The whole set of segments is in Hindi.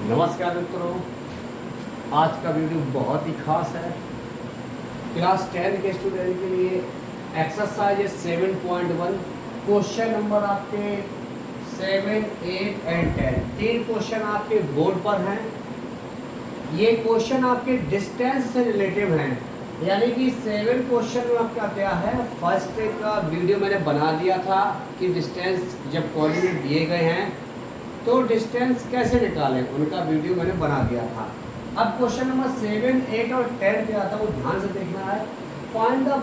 नमस्कार मित्रों, आज का वीडियो बहुत ही खास है। क्लास 10 के स्टूडेंट के लिए एक्सरसाइज 7.1 क्वेश्चन नंबर आपके 7, 8 एंड 10 तीन क्वेश्चन आपके बोर्ड पर हैं। ये क्वेश्चन आपके डिस्टेंस से रिलेटिव हैं, यानी कि 7 क्वेश्चन में आपका क्या है। फर्स्ट का वीडियो मैंने बना दिया था कि डिस्टेंस जब कोऑर्डिनेट दिए गए हैं तो डिस्टेंस कैसे निकालें, उनका वीडियो मैंने बना दिया था। अब क्वेश्चन नंबर 7, 8 और 10 पे आता हूँ, ध्यान से देखना है। Find the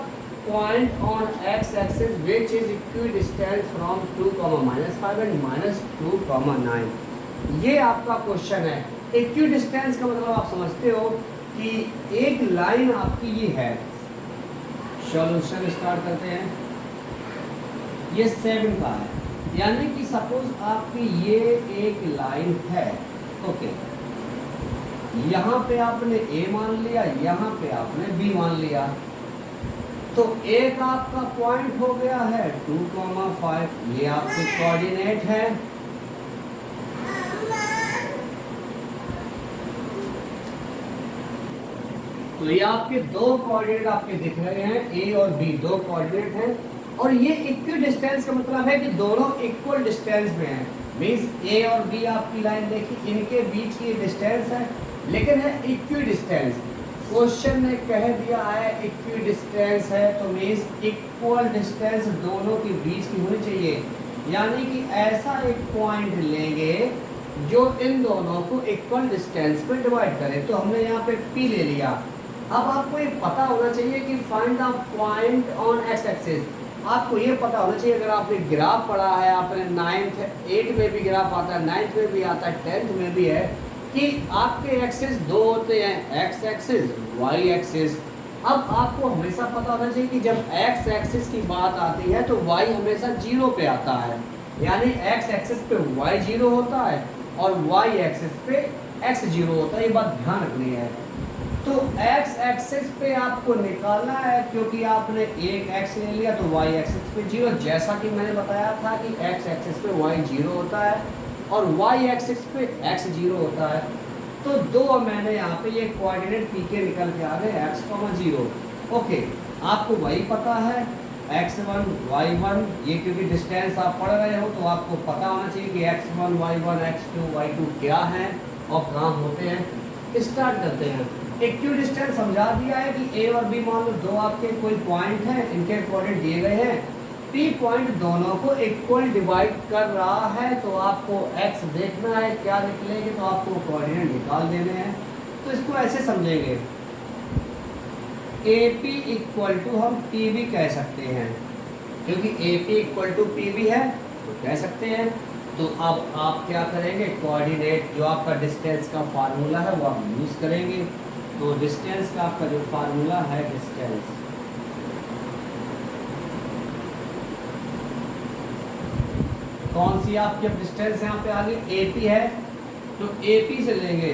point on x axis which is equidistant from 2,-5 and -2,9। ये आपका क्वेश्चन है। इक्विडिस्टेंस का मतलब आप समझते हो कि एक लाइन आपकी ये है। सॉल्यूशन स्टार्ट करते हैं। ये 7 का है, यानी कि सपोज आपकी ये एक लाइन है। ओके, यहाँ पे आपने ए मान लिया, यहाँ पे आपने बी मान लिया, तो एक आपका पॉइंट हो गया है 2,5। ये आपके कोऑर्डिनेट है। तो ये आपके दो कोऑर्डिनेट आपके दिख रहे हैं, ए और बी दो कोऑर्डिनेट हैं। और ये इक्वल डिस्टेंस का मतलब है कि दोनों इक्वल डिस्टेंस में हैं। मीन्स ए और बी आपकी लाइन देखी, इनके बीच की डिस्टेंस है, लेकिन है इक्वल डिस्टेंस। क्वेश्चन ने कह दिया है इक्वल डिस्टेंस है, तो मीन्स इक्वल डिस्टेंस दोनों के बीच की होनी चाहिए। यानी कि ऐसा एक पॉइंट लेंगे जो इन दोनों को इक्वल डिस्टेंस पे डिवाइड करे। तो हमने यहाँ पे पी ले लिया। अब आपको ये पता होना चाहिए कि find the point on x axis. आपको ये पता होना चाहिए, अगर आपने ग्राफ पढ़ा है, आपने 9th 8 में भी ग्राफ आता है, 9th में भी आता है, 10th में भी है, कि आपके एक्सिस दो होते हैं, एक्स एक्सिस, वाई एक्सिस। अब आपको हमेशा पता होना चाहिए कि जब एक्स एक्सिस की बात आती है तो वाई हमेशा 0 पे आता है। यानी एक्स एक्सिस पे वाई 0 होता है और वाई एक्सिस पे एक्स 0 होता है। ये बात ध्यान रखनी है। तो x एक्सिस पे आपको निकालना है, क्योंकि आपने एक x ले लिया तो y एक्सिस पे 0। जैसा कि मैंने बताया था कि x एक्सिस पे y 0 होता है और y एक्सिस पे x 0 होता है। तो दो मैंने यहाँ पे ये कोऑर्डिनेट पी के निकल के आ गए x, 0। ओके, आपको वही पता है x1 y1, ये क्योंकि डिस्टेंस आप पढ़ रहे हो तो आपको पता होना चाहिए कि x1 y1 x2 y2 क्या है और कहाँ होते हैं। स्टार्ट करते हैं। इक्वल डिस्टेंस समझा दिया है कि ए और बी मान लो दो आपके कोई पॉइंट हैं, इनके कोऑर्डिनेट दिए गए हैं। पी पॉइंट दोनों को इक्वल डिवाइड कर रहा है, तो आपको एक्स देखना है क्या निकलेंगे, तो आपको कोऑर्डिनेट निकाल देने हैं। तो इसको ऐसे समझेंगे, ए पी इक्वल टू हम पी भी कह सकते हैं, क्योंकि A P equal to P भी है तो कह सकते हैं। तो अब आप क्या करेंगे, कोऑर्डिनेट जो आपका डिस्टेंस का फार्मूला है वो आप यूज़ करेंगे। तो डिस्टेंस का आपका जो फार्मूला है, डिस्टेंस कौन सी आपकी अब डिस्टेंस यहाँ पे आ गई, एपी है, तो एपी से लेंगे।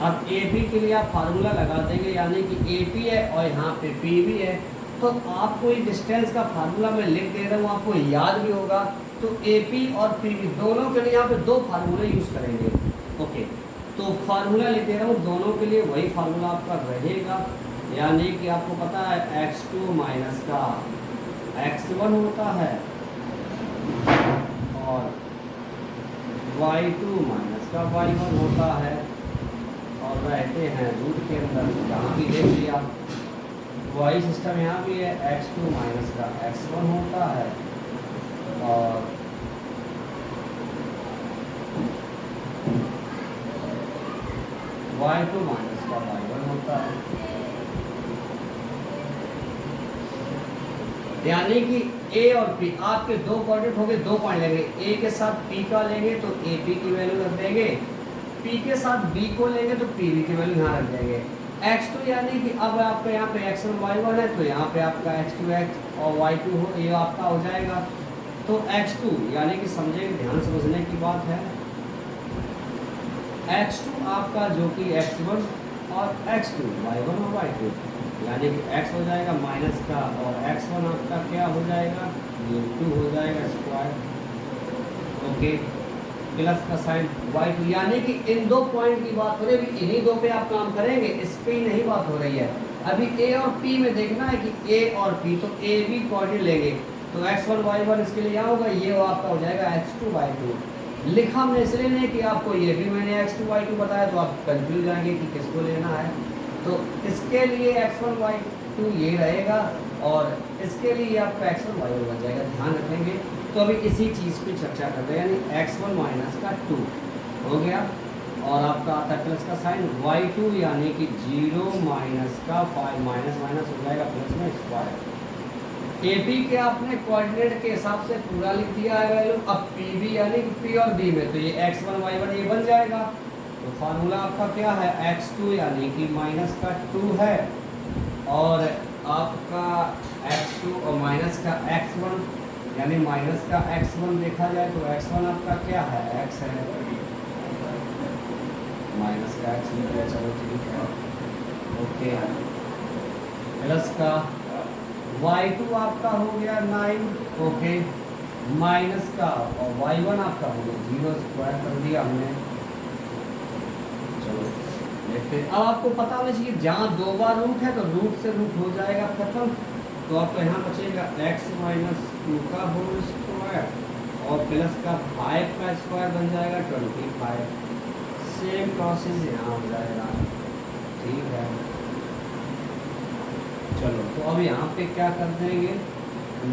अब एपी के लिए आप फार्मूला लगा देंगे, यानी कि एपी है और यहाँ पे पी भी है। तो आपको ये डिस्टेंस का फार्मूला मैं लिख दे रहा हूँ, आपको याद भी होगा। तो एपी और पीवी दोनों के लिए यहाँ पे दो फार्मूले यूज़ करेंगे। ओके, तो फार्मूला लिख दे रहा हूँ, दोनों के लिए वही फार्मूला आपका रहेगा। यानी कि आपको पता है x2 माइनस का x1 होता है और y2 माइनस का y1 होता है, और रहते हैं रूट के अंदर। यहाँ भी देख लिया वही सिस्टम, यहाँ भी है x2 माइनस का x1 होता है और y2 माइनस का y1 होता है। यानी कि a और p आपके दो कोऑर्डिनेट हो गए, दो पॉइंट लेंगे। a के साथ p का लेंगे तो ap की वैल्यू रख देंगे, p के साथ b को लेंगे तो pb की वैल्यू यहाँ रख देंगे। x2 यानी कि अब आपका यहाँ पे x1 y1 है, तो यहाँ पे आपका x2 x और y2 हो, ये आपका हो जाएगा। तो x2 यानी कि समझे, ध्यान समझने की बात है, x2 आपका जो कि x1 और x2 y1 और y2, यानी कि x हो जाएगा माइनस का और x1 आपका क्या हो जाएगा, ये 2 हो जाएगा स्क्वायर। ओके, प्लस का साइन y2, यानी कि इन दो पॉइंट की बात हो रही है, इन्हीं दो पे आप काम करेंगे, इस पे ही नहीं बात हो रही है। अभी a और p में देखना है कि a और p, तो a b कोऑर्डिनेट लेंगे तो x1 y1 इसके लिए यहाँ होगा, ये आपका हो जाएगा x2 y2। लिखा हमने इसलिए नहीं कि आपको ये भी मैंने x2 y2 बताया तो आप कंफ्यूज जाएंगे कि किसको लेना है। तो इसके लिए x1 y2 ये रहेगा और इसके लिए आपका x1 y1 बन जाएगा, ध्यान रखेंगे। तो अभी इसी चीज़ पे चर्चा कर रहे हैं, यानी x1 माइनस का 2 हो गया और आपका आता है प्लस का साइन y2, यानी कि 0 माइनस का 5 माइनस माइनस हो जाएगा प्लस में स्क्वायर। ए बी के आपने कोऑर्डिनेट के हिसाब से पूरा लिख दिया है वैल्यू। अब पी बी यानी कि पी और बी में तो ये x1 y1 ये बन जाएगा। तो फार्मूला आपका क्या है, x2 यानी कि माइनस का 2 है और आपका x2 और माइनस का x1 यानी माइनस का x1 देखा जाए तो x1 आपका क्या है, x है, माइनस का x लिख दिया, चलो ठीक है ओके। प्लस का y2 आपका हो गया 9 ओके, माइनस का और y1 आपका हो गया 0 स्क्वायर कर दिया हमने। चलो देखते, अब आपको पता होना चाहिए जहाँ दो बार रूट है तो रूट से रूट हो जाएगा खत्म। तो आपको यहाँ बचेगा x माइनस 2 का होल स्क्वायर और प्लस का 5 का स्क्वायर बन जाएगा 25। सेम प्रोसेस यहाँ हो जाएगा, ठीक है। चलो तो अब यहाँ पे क्या कर देंगे,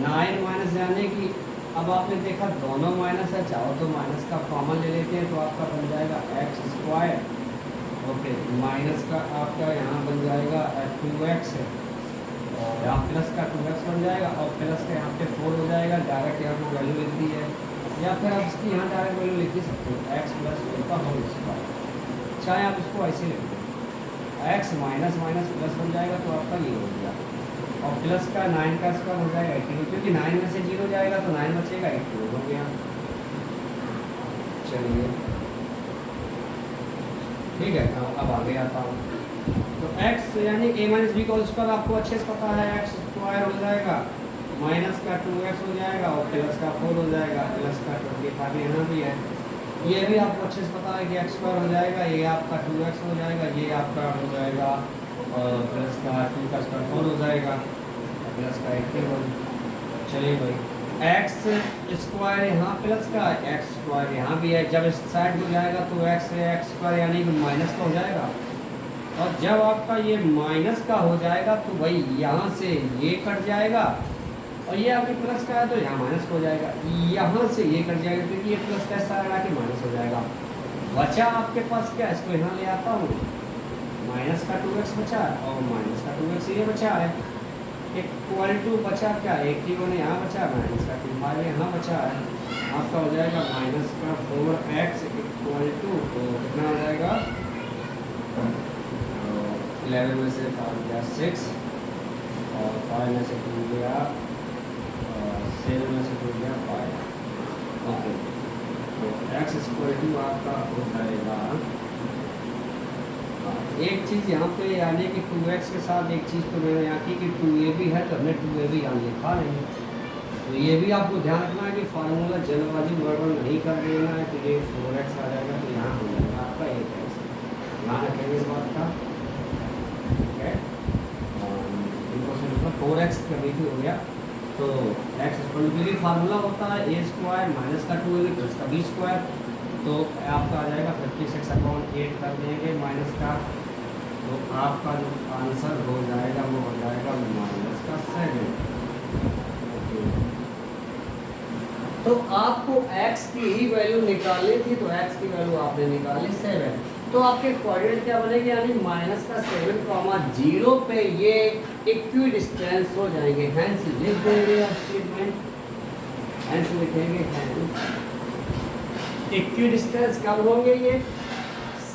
9 माइनस यानी कि अब आपने देखा दोनों माइनस है, चाहो तो माइनस का कॉमन ले लेते हैं तो आपका बन जाएगा x स्क्वायर ओके, माइनस का आपका यहाँ बन जाएगा 2x और यहाँ प्लस का 2x बन जाएगा और प्लस का यहाँ पे 4 हो जाएगा। डायरेक्ट यहाँ पर वैल्यू लिख दी है या फिर आप इसकी यहाँ डायरेक्ट वैल्यू लिख ही सकते हो, x प्लस 4 का होल स्क्वायर, चाहे आप इसको ऐसे लिख दो, x माइनस माइनस प्लस बन जाएगा तो आपका ये हो गया और प्लस का 9 का स्क्वायर हो जाएगा 18, क्योंकि 9 में से 0 जाएगा तो 9 बचेगा 18 हो गया। चलिए ठीक है, अब आगे आता हूँ। तो x यानी a माइनस बी का स्क्वायर आपको अच्छे से पता है, x स्क्वायर हो जाएगा माइनस का 2x हो जाएगा और प्लस का 4 हो जाएगा, प्लस का 25 यहाँ भी है। ये भी आपको अच्छे से पता है कि x स्क्वायर हो जाएगा, ये आपका 2x हो जाएगा, ये आपका हो जाएगा और प्लस का 2 का स्क्वायर 4 हो जाएगा, प्लस का 81। चलिए भाई x स्क्वायर यहाँ प्लस का, x स्क्वायर यहाँ भी है, जब इस साइड में जाएगा तो x स्क्वायर यानी कि माइनस का हो जाएगा और जब आपका ये माइनस का हो जाएगा तो भाई यहाँ से ये कट जाएगा और ये आपके प्लस का है तो यहाँ माइनस हो जाएगा, यहाँ से ये कट जाएगा क्योंकि ये प्लस का सारा कि माइनस हो जाएगा। बचा आपके पास क्या, इसको यहाँ ले आता हूँ, माइनस का 2x बचा और माइनस का 2x ये बचा है, इक्वल टू बचा क्या, एक ही होने यहाँ बचा, माइनस का 25 यहाँ बचा है, आपका हो जाएगा माइनस का 4x इक्वल टू तो कितना हो जाएगा 11 में से 5 गया 6 और 5 में से 2 गया 7 में से 2 गया 5 ओके। तो x स्क्वायर टू आपका हो जाएगा, एक चीज़ यहाँ पे यानी कि 2x के साथ एक चीज़ तो मैंने यहाँ की कि 2a भी है तो हमने 2a भी यहाँ लिखा नहीं। तो ये भी आपको ध्यान रखना है कि फार्मूला जल्दबाजी गड़बड़ नहीं कर देना है, तो ये 4x आ जाएगा तो यहाँ हो जाएगा आपका 8x, ध्यान रखेंगे इस बात का, ठीक है। 4x कभी भी हो गया तो x स्क्वायर भी फार्मूला होता है a स्क्वायर माइनस का 2a प्लस का b स्क्वायर, तो आपका आ जाएगा 56/8 कर देंगे माइनस का, तो आपका जो आंसर हो जाएगा वो हो जाएगा माइनस का 7। तो आपको x की ही वैल्यू निकालनी थी तो x की वैल्यू आपने निकाली 7, तो आपके कोऑर्डिनेट क्या बनेंगे, यानी माइनस का 7,0 पे ये इक्वी डिस्टेंस हो जाएंगे। हैंस लिख देंगे स्टेटमेंट, हैंस लिखेंगे हैंस इक्वी डिस्टेंस कब होंगे, ये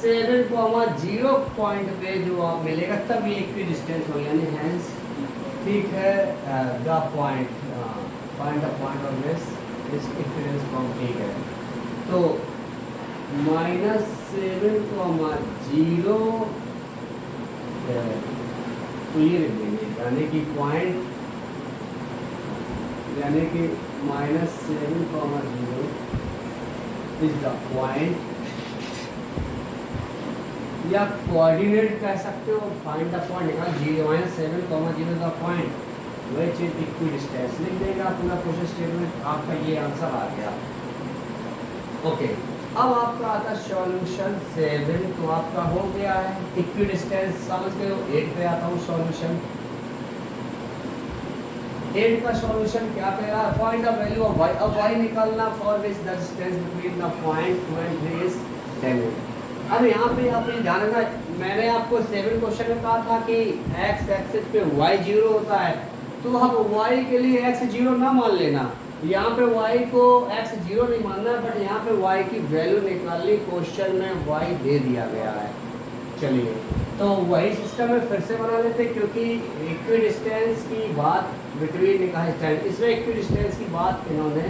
7,0 पॉइंट पे जो आप मिलेगा तब ये इक्वी डिस्टेंस हो, यानी हैंस ठीक है the point find the point of this equidistance form, ठीक है। तो -7,0 तो ये लिख देंगे, यानी कि पॉइंट यानी कि -7,0 इज द पॉइंट, या कोऑर्डिनेट कह सकते हो, फाइंड द पॉइंट, यहाँ 0-7, 0 the point, which is equidistance लिख देगा पूरा क्वेश्चन स्टेटमेंट, आपका ये आंसर आ गया। ओके, अब आपका आता सॉल्यूशन 7, तो आपका हो गया है इक्विडिस्टेंस, समझ गए हो। 8 पे आता हूँ सॉल्यूशन। 8 का सॉल्यूशन क्या कह रहा है, find the value of y, अब y निकालना for which the distance between the point 2 and 3 is 10। अब यहाँ पे आपने ध्यान रखना, मैंने आपको 7 क्वेश्चन में कहा था कि x एक्सिस पे y 0 होता है, तो अब y के लिए x 0 ना मान लेना, यहाँ पे y को x 0 नहीं मानना, बट यहाँ पे y की वैल्यू निकालनी, क्वेश्चन में y दे दिया गया है। चलिए, तो वही सिस्टम में फिर से बना लेते, क्योंकि इक्विडिस्टेंस की बात बिटवीन स्टैंड, इसमें इक्विडिस्टेंस की बात इन्होंने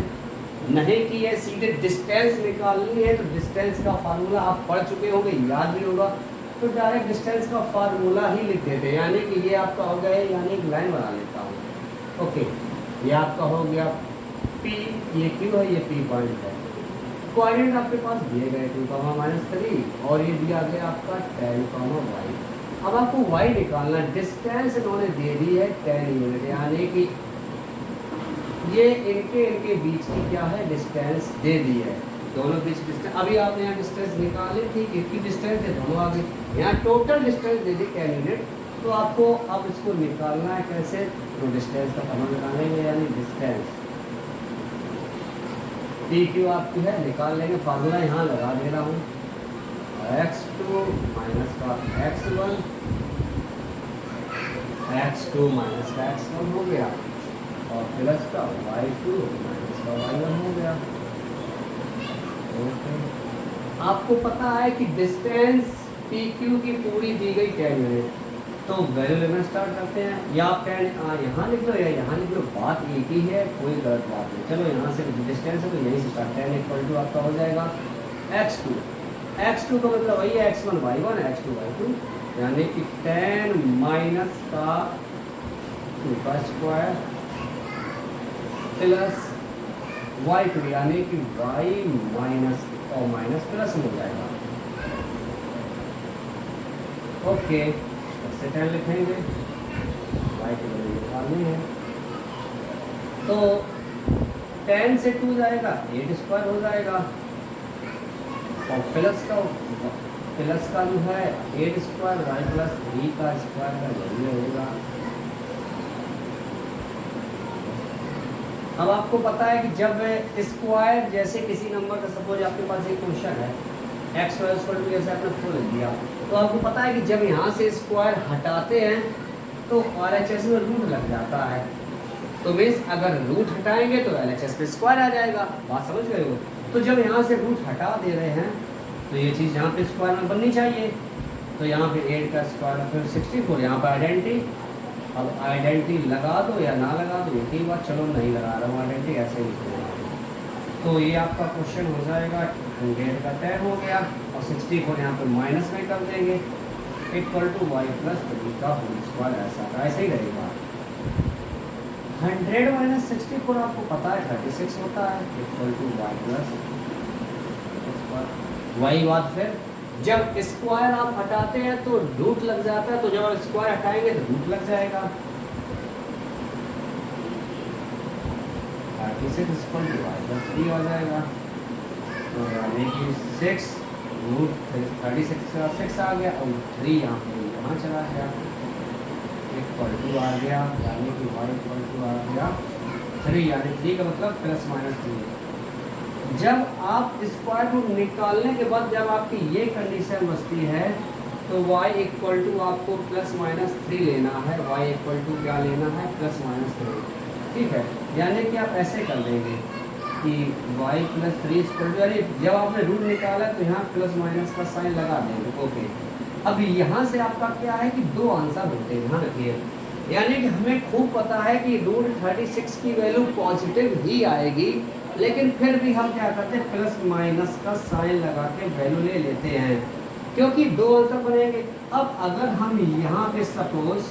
नहीं की है, सीधे डिस्टेंस निकालनी है। तो डिस्टेंस का फार्मूला आप पढ़ चुके होंगे, याद भी होगा, तो डायरेक्ट डिस्टेंस का फार्मूला ही लिख देते, यानी कि ये आपका हो गया, यानी एक लाइन बना लेता हूँ। ओके, ये आपका हो गया P, ये Q है, ये P पॉइंट है। कोऑर्डिनेट आपके पास दिए गए 2, -3, और ये दिया गया आपका 10, y। अब आपको y निकालना, डिस्टेंस इन्होंने दे दी है 10 यूनिट, यानी कि ये इनके बीच की क्या है, डिस्टेंस दे दी है, दोनों बीच डिस्टेंस। अभी आपने यहाँ डिस्टेंस निकाली थी, इनकी डिस्टेंस है, दोनों आगे, यहाँ टोटल डिस्टेंस दे दी 10 यूनिट। तो आपको अब इसको निकालना है कैसे, तो डिस्टेंस का फॉर्मूला निकालेंगे, यानी डिस्टेंस डी क्यू आपकी है, निकाल लेंगे, फार्मूला यहाँ लगा दे रहा हूँ, x2 माइनस का x1, x2 माइनस का x1 हो गया, और प्लस का y2 माइनस का y1 हो गया। ओके, आपको पता है कि डिस्टेंस PQ की पूरी दी गई 10 यूनिट, तो वैल्यू लेना स्टार्ट करते हैं, या आप यहाँ लिख लो या यहाँ लिख लो, बात एक ही है, कोई गलत बात नहीं। चलो यहाँ से डिस्टेंस है तो यहीं से स्टार्ट, 10 = आपका हो जाएगा x2, x2 का मतलब वही है x1 y1 x2 y2, यानी कि 10 माइनस का 2 का स्क्वायर प्लस y2, यानी कि y माइनस और माइनस प्लस हो जाएगा। ओके, से 10 लिखेंगे, y की वैल्यू निकालनी है, तो 10 से 2 जाएगा, 8 स्क्वायर हो जाएगा, और प्लस का जो है 8 स्क्वायर y प्लस 3 का स्क्वायर का वैल्यू होगा। अब आपको पता है कि जब स्क्वायर, जैसे किसी नंबर का सपोज आपके पास एक क्वेश्चन है x y = जैसे आपने 4 लिख दिया, तो आपको पता है कि जब यहाँ से स्क्वायर हटाते हैं तो RHS में रूट लग जाता है, तो मीन्स अगर रूट हटाएंगे तो LHS पे स्क्वायर आ जाएगा, बात समझ गए हो। तो जब यहाँ से रूट हटा दे रहे हैं तो ये चीज़ यहाँ पे स्क्वायर में बननी चाहिए, तो यहाँ पे 8 का स्क्वायर फिर 64, यहाँ पर आइडेंटिटी, अब आइडेंटिटी लगा दो या ना लगा दो एक ही बात, चलो नहीं लगा रहा हूँ आइडेंटिटी, ऐसे ही लिखूँगा। तो ये आपका क्वेश्चन हो जाएगा 100 का 10 हो गया, और 64 यहाँ पे माइनस में कर देंगे, = y प्लस 3 का होल स्क्वायर, ऐसा ही रहेगा। 100 - 64 आपको पता है 36 होता है, = y प्लस वही बात, फिर जब स्क्वायर आप हटाते हैं तो रूट लग जाता है, तो जब आप स्क्वायर हटाएंगे तो रूट लग जाएगा। 36 = y प्लस 3 हो जाएगा, तो यानी कि 6 √36 का 6 आ गया, और 3 यहाँ चला गया, = आ गया, यानी कि y = आ गया 3, यानी 3 का मतलब ±3। जब आप स्क्वायर रूट निकालने के बाद जब आपकी ये कंडीशन बचती है, तो y = आपको ±3 लेना है, y = क्या लेना है, ±3, ठीक है। यानी कि आप ऐसे कर देंगे कि y + 3 यानी जब आपने रूट निकाला तो यहाँ प्लस माइनस का साइन लगा देंगे। ओके, अब यहाँ से आपका क्या है कि 2 आंसर होते हैं, ध्यान रखिए, यानी कि हमें खूब पता है कि √36 की वैल्यू पॉजिटिव ही आएगी, लेकिन फिर भी हम क्या करते हैं, प्लस माइनस का साइन लगा के वैल्यू ले लेते हैं, क्योंकि 2 आंसर बनेंगे। अब अगर हम यहाँ पे सपोज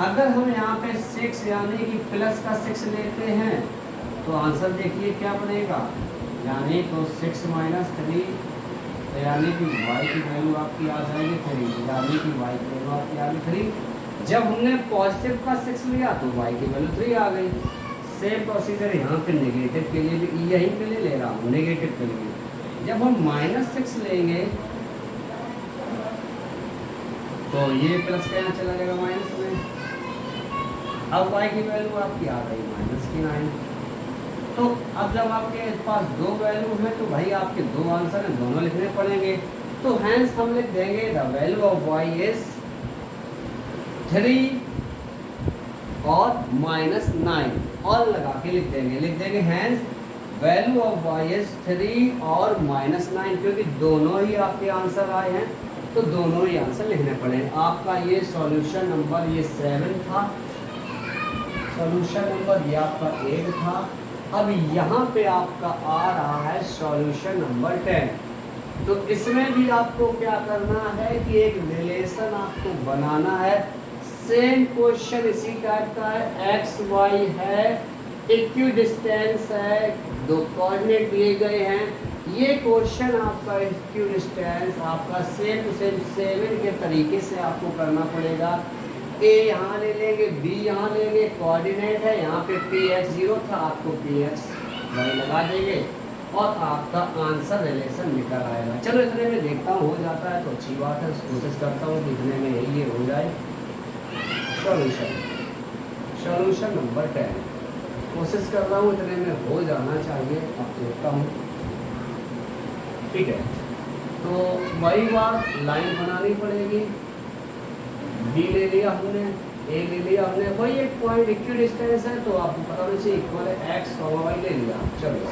अगर हम यहाँ पे 6 यानी कि प्लस का 6 लेते हैं, तो आंसर देखिए क्या बनेगा, यानी तो 6 माइनस 3, यानी कि y की वैल्यू आपकी आ जाएगी 3, यानी कि y की वैल्यू आपकी आ गई 3। जब हमने पॉजिटिव का 6 लिया तो y की वैल्यू 3 आ गई। सेम प्रोसीजर यहाँ पे नेगेटिव के लिए भी यहीं पे ले रहा हूँ, नेगेटिव के लिए जब हम -6 लेंगे तो ये प्लस का यहाँ चला जाएगा माइनस में। अब y की वैल्यू आपकी आ गई -9। तो अब जब आपके पास दो वैल्यू हैं तो भाई आपके दो आंसर हैं, दोनों लिखने पड़ेंगे। तो हैंस हम लिख देंगे the value of y is 3 और -9 और लगा के लिख देंगे hence value of y is 3 और -9, क्योंकि दोनों ही आपके आंसर आए हैं तो दोनों ही आंसर लिखने पड़े। आपका ये सॉल्यूशन नंबर ये 7 था, सॉल्यूशन नंबर ये आपका 8 था। अब यहाँ पे आपका आ रहा है सॉल्यूशन नंबर 10। तो इसमें भी आपको क्या करना है कि एक रिलेशन आपको बनाना है। सेम क्वेश्चन इसी टाइप का है, एक्स वाई है, इक्वी डिस्टेंस है, दो कोऑर्डिनेट दिए गए हैं। ये क्वेश्चन आपका इक्वी डिस्टेंस आपका सेम टू सेम 7 के तरीके से आपको करना पड़ेगा। ए यहाँ ले लेंगे, बी यहाँ लेंगे, कोऑर्डिनेट है यहाँ पे px 0 था, आपको px y लगा देंगे और आपका आंसर रिलेशन निकल आएगा। चलो इतने में देखता हूँ हो जाता है तो अच्छी बात है, कोशिश करता हूँ कि इतने में यही ये हो जाए। सॉल्यूशन नंबर 10 कोशिश कर रहा हूँ इतने में हो जाना चाहिए, अब देखता हूँ। ठीक है, तो वही बात लाइन बनानी पड़ेगी। बी ले लिया हमने, ए ले लिया हमने, वही एक पॉइंट इक्वी डिस्टेंस है तो आपको पता होना चाहिए इक्वल है एक्स कॉमा वाई ले लिया। चलो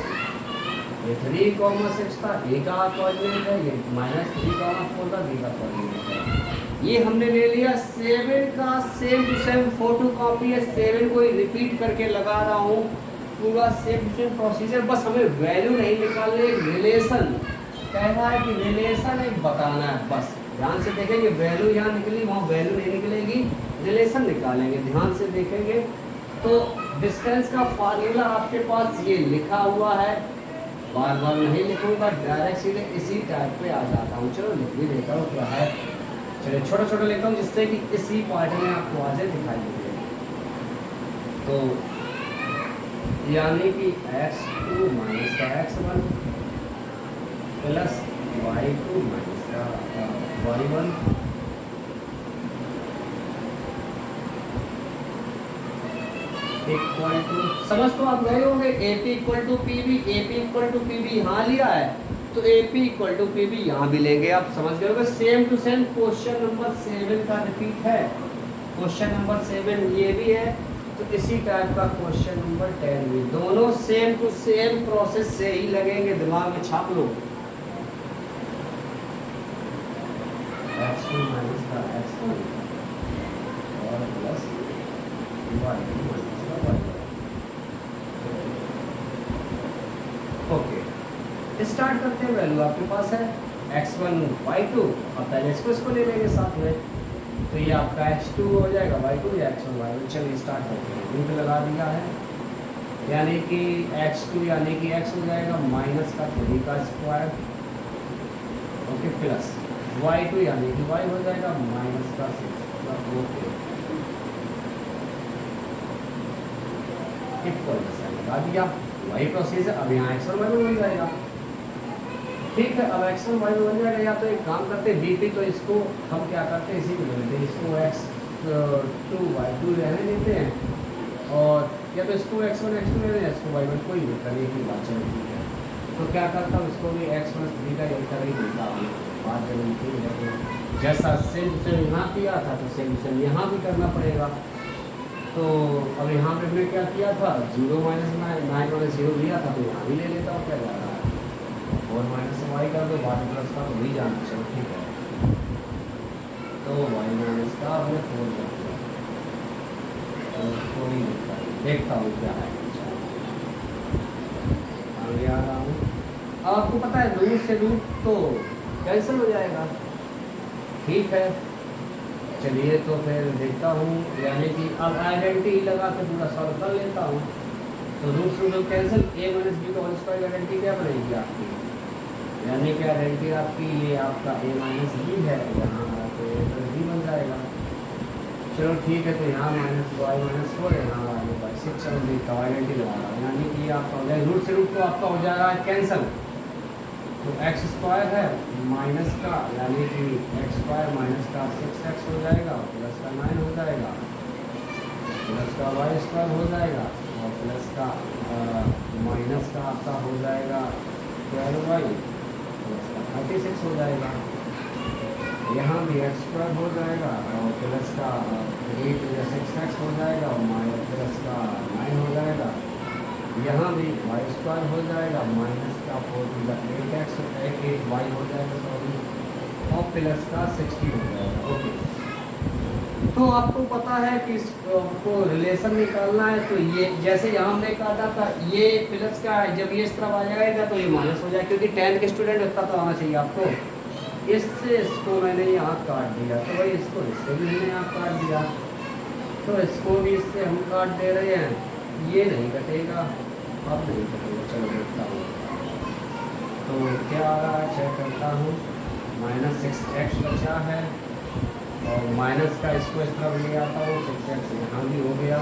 ये 3,6 था, ए का कोऑर्डिनेट है, ये -3,4 था, बी का कोऑर्डिनेट है। ये हमने ले लिया 7 का same to same photocopy है, 7 को ही रिपीट करके लगा रहा हूँ, पूरा सेम टू सेम प्रोसीजर। बस हमें वैल्यू नहीं निकालने, रिलेशन कह रहा है कि रिलेशन एक बताना है। बस ध्यान से देखेंगे, वैल्यू यहाँ निकली वहाँ वैल्यू नहीं निकलेगी, रिलेशन निकालेंगे। ध्यान से देखेंगे तो डिस्टेंस का फार्मूला आपके पास ये लिखा हुआ है, बार बार नहीं लिखूंगा, डायरेक्ट सीधे इसी टाइप पे आ जाता हूँ। चलो लिख भी देता हूँ क्या है, चलिए छोटा छोटा लिखता हूँ जिससे कि इसी पार्ट में आपको आ जाए, दिखाई दे। तो यानी कि x2 माइनस का x1 प्लस y2 माइनस का y1 इक्वल टू, समझ तो आप गए होंगे, AP equal to PB, AP equal to PB यहाँ लिया है तो AP इक्वल टू PB यहाँ भी लेंगे। आप समझ गए होंगे, same to same question number 7 का रिपीट है, क्वेश्चन नंबर 7 ये भी है, तो इसी टाइप का क्वेश्चन नंबर 10 भी, दोनों सेम टू सेम प्रोसेस से ही लगेंगे। दिमाग में छाप लो, x2 माइनस का x1 और प्लस y2 माइनस का y1। ओके, स्टार्ट करते हैं। वैल्यू आपके पास है x1 y2, अब पहले इसको ले लेंगे साथ में, तो ये आपका x2 हो जाएगा y2 या x1 y1। चलिए स्टार्ट करते हैं, रूट लगा दिया है, यानी कि x2 यानी कि x हो जाएगा माइनस का 3 का स्क्वायर, ओके, प्लस y2 यानी कि y हो जाएगा माइनस का 6, ओके, इक्वल लगा दिया। वही प्रोसेस है, अब यहाँ x1 y1 बन जाएगा। ठीक है, अब x1 y1 बन जाएगा। या तो एक काम करते हैं BP, तो इसको हम क्या करते हैं, इसी को ले लेते हैं, इसको x2 y2 रहने देते हैं, और या तो इसको x1 x2 ले लें, इसको y1, कोई भी करिए की बात चलती है। तो क्या करता हूँ, इसको भी x + 3 का एक तरह ही देता हूँ, बात जरूरी थी। जैसा सेम सेम यहाँ किया था तो सेम सेम यहाँ भी करना पड़ेगा। तो अब यहाँ पे मैं क्या किया था, 0 - 9 - 0 लिया था, तो यहाँ भी ले लेता हूँ, क्या जा रहा है, 4 माइनस y कर दो, बाद प्लस का तो नहीं जाना, चलो ठीक है। तो y माइनस का हमने 4 कर दिया, चलो कोई देखता हूँ क्या है, आगे आ रहा हूँ। अब आपको पता है रूट से रूट तो कैंसिल हो जाएगा, ठीक है। चलिए तो फिर देखता हूँ, यानी कि अब आइडेंटिटी लगा के पूरा सॉल्व कर लेता हूँ। तो रूट रूट कैंसिल, ए माइनस बी का होल स्क्वायर की आइडेंटिटी क्या बनेगी आपकी, यानी कि आइडेंटिटी आपकी ये आपका ए माइनस बी है, यहाँ तो ए प्लस बी बन जाएगा। चलो ठीक है, तो यहाँ माइनस वाई माइनस फोर है, यहाँ वाई बाई सिक्स, चलो देखता हूँ आइडेंटिटी लगा रहा हूँ, यानी कि आपका हो जाएगा रूट से रूट तो आपका हो जाएगा कैंसल, तो एक्स स्क्वायर है माइनस का, यानी कि एक्स स्क्वायर माइनस का 6x हो जाएगा, प्लस का 9 हो जाएगा, प्लस का वाई स्क्वायर हो जाएगा, और प्लस का माइनस का आपका हो जाएगा 12y, प्लस का 36 हो जाएगा। यहाँ भी एक्स स्क्वायर हो जाएगा और प्लस का 6x हो जाएगा और माइनस प्लस का 9 हो जाएगा। यहाँ भी वाई स्क्वायर हो जाएगा, माइनस का 8x 8y हो जाएगा सॉरी, और प्लस का 60 हो जाएगा। ओके, तो आपको पता है कि इसको रिलेशन निकालना है, तो ये जैसे यहाँ हमने काटा था ये प्लस का है, जब ये इस तरफ आ जाएगा तो ये माइनस हो जाएगा, क्योंकि 10th के स्टूडेंट इतना तो आना चाहिए आपको। इससे इसको मैंने यहाँ काट दिया, तो भाई इसको इससे भी मैंने यहाँ काट दिया, तो इसको भी इससे हम काट दे रहे हैं, ये नहीं कटेगा, अब नहीं कटेगा। चलो देखता हूँ, तो क्या आ रहा है चेक करता हूँ, -6x बचा है और माइनस का इसको इस तरफ ले आता हूँ, 6x यहाँ भी हो गया,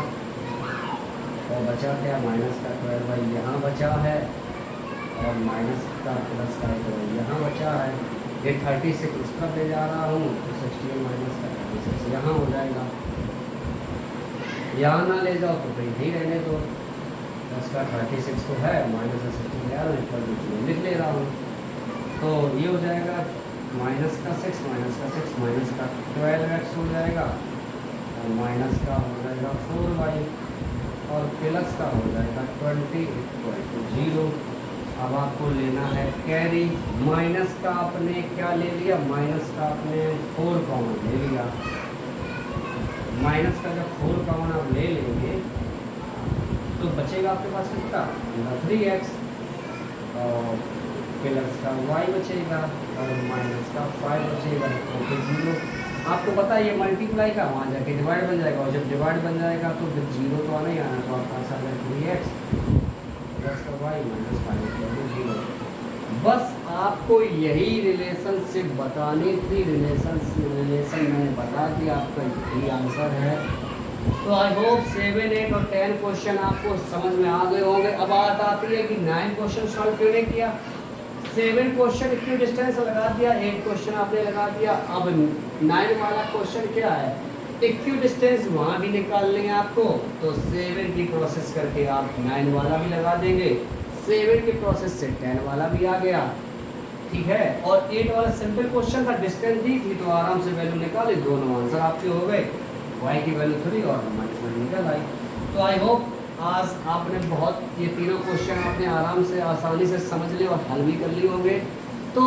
और बचा क्या माइनस का 12y यहाँ बचा है, और माइनस का प्लस का यहाँ बचा है, ये 36 इस तरफ ले जा रहा हूँ, तो 16 माइनस का 36 यहाँ हो जाएगा, यहाँ ना ले जाओ तो फिर यही रहने दो, प्लस का 36 तो है, माइनस का 16 ले आ रहा हूँ, इक्वल लिख ले रहा हूँ, तो ये हो जाएगा माइनस का 6 माइनस का 12x हो जाएगा, और माइनस का हो जाएगा 4y, और प्लस का हो जाएगा 20 = 0। अब आपको लेना है कैरी, माइनस का आपने क्या ले लिया, माइनस का आपने 4 कॉमन ले लिया, माइनस का जब 4 कॉमन आप ले लेंगे तो बचेगा आपके पास कितना 3x, और प्लस का y बचेगा, और माइनस का 5 बचेगा, तो 0। आपको पता है ये मल्टीप्लाई का वहाँ जाके डिवाइड बन जाएगा, और जब डिवाइड बन जाएगा तो फिर 0 तो आना ही आना, तो आपका पास आ जाएगा 3x प्लस का y माइनस 5 0। बस आपको यही रिलेशनशिप बतानी थी, रिलेशन मैंने बता दिया, आपका यही आंसर है। तो आई होप 7, 8 और 10 क्वेश्चन आपको समझ में आ गए होंगे। अब बात आती है कि 9 क्वेश्चन सॉल्व क्यों नहीं किया। 7 क्वेश्चन इक्वी डिस्टेंस लगा दिया, 8 क्वेश्चन आपने लगा दिया, अब 9 वाला क्वेश्चन क्या है, इक्वी डिस्टेंस वहाँ भी निकालनी है आपको, तो 7 की प्रोसेस करके आप 9 वाला भी लगा देंगे, 7 की प्रोसेस से 10 वाला भी आ गया, ठीक है। और 8 वाला सिंपल क्वेश्चन था, डिस्टेंस दी थी तो आराम से वैल्यू निकाली, दोनों आंसर आपके हो गए, y की वैल्यू 3 और -1 निकल आई। तो आई होप आज आपने बहुत ये तीनों क्वेश्चन आपने आराम से आसानी से समझ लिए और हल भी कर लिए होंगे। तो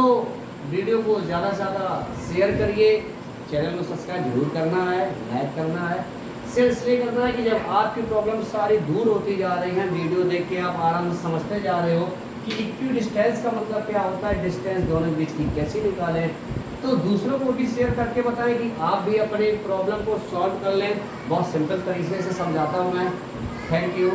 वीडियो को ज़्यादा से ज़्यादा शेयर करिए, चैनल को सब्सक्राइब जरूर करना है, लाइक करना है, शेयर इसलिए करना है कि जब आपकी प्रॉब्लम सारी दूर होती जा रही हैं, वीडियो देख के आप आराम से समझते जा रहे हो कि इक्वी डिस्टेंस का मतलब क्या होता है, डिस्टेंस दोनों के बीच की कैसे निकालें, तो दूसरों को भी शेयर करके बताएं कि आप भी अपने प्रॉब्लम को सॉल्व कर लें। बहुत सिंपल तरीके से समझाता हूँ मैं। Thank you.